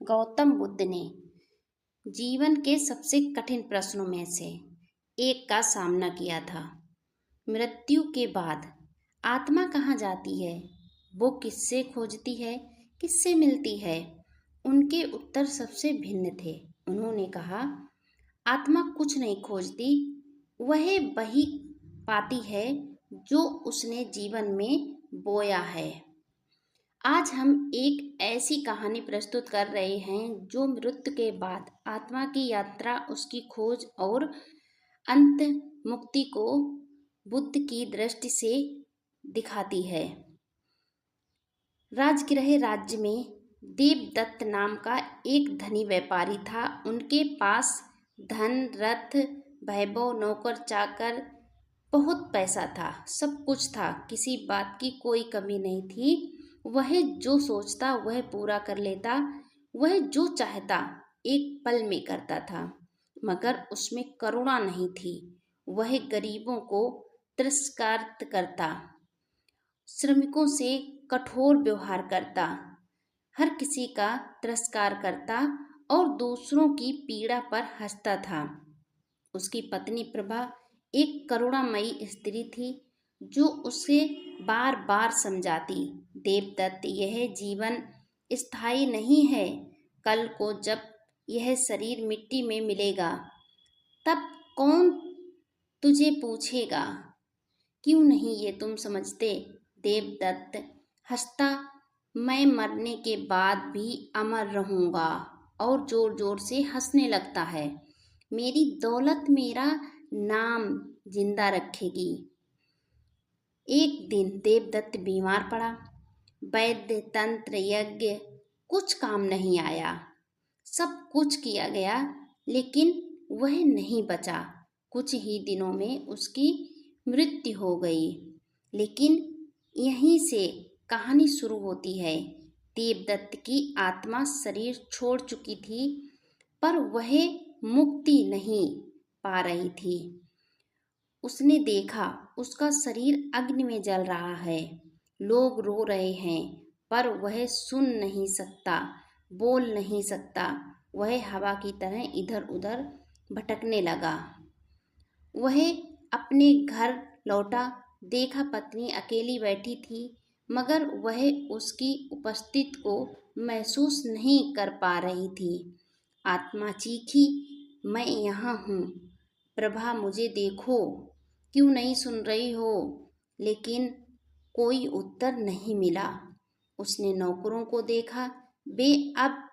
गौतम बुद्ध ने जीवन के सबसे कठिन प्रश्नों में से एक का सामना किया था। मृत्यु के बाद आत्मा कहाँ जाती है, वो किससे खोजती है, किससे मिलती है? उनके उत्तर सबसे भिन्न थे। उन्होंने कहा, आत्मा कुछ नहीं खोजती, वह वही पाती है जो उसने जीवन में बोया है। आज हम एक ऐसी कहानी प्रस्तुत कर रहे हैं जो मृत्यु के बाद आत्मा की यात्रा, उसकी खोज और अंत मुक्ति को बुद्ध की दृष्टि से दिखाती है। राजगृह राज्य में देवदत्त नाम का एक धनी व्यापारी था। उनके पास धन, रथ, वैभव, नौकर चाकर, बहुत पैसा था, सब कुछ था, किसी बात की कोई कमी नहीं थी। वह जो सोचता वह पूरा कर लेता, वह जो चाहता एक पल में करता था, मगर उसमें करुणा नहीं थी। वह गरीबों को तिरस्कार करता, श्रमिकों से कठोर व्यवहार करता, हर किसी का तिरस्कार करता और दूसरों की पीड़ा पर हंसता था। उसकी पत्नी प्रभा एक करुणामयी स्त्री थी जो उसे बार बार समझाती, देवदत्त, यह जीवन स्थायी नहीं है। कल को जब यह शरीर मिट्टी में मिलेगा तब कौन तुझे पूछेगा? क्यों नहीं ये तुम समझते? देवदत्त हंसता, मैं मरने के बाद भी अमर रहूंगा, और जोर जोर से हंसने लगता है। मेरी दौलत मेरा नाम जिंदा रखेगी। एक दिन देवदत्त बीमार पड़ा। वैद्य, तंत्र, यज्ञ कुछ काम नहीं आया। सब कुछ किया गया लेकिन वह नहीं बचा। कुछ ही दिनों में उसकी मृत्यु हो गई। लेकिन यहीं से कहानी शुरू होती है। देवदत्त की आत्मा शरीर छोड़ चुकी थी, पर वह मुक्ति नहीं पा रही थी। उसने देखा उसका शरीर अग्नि में जल रहा है, लोग रो रहे हैं, पर वह सुन नहीं सकता, बोल नहीं सकता। वह हवा की तरह इधर उधर भटकने लगा। वह अपने घर लौटा, देखा पत्नी अकेली बैठी थी, मगर वह उसकी उपस्थिति को महसूस नहीं कर पा रही थी। आत्मा चीखी, मैं यहाँ हूँ, प्रभा मुझे देखो, क्यों नहीं सुन रही हो? लेकिन कोई उत्तर नहीं मिला। उसने नौकरों को देखा, वे अब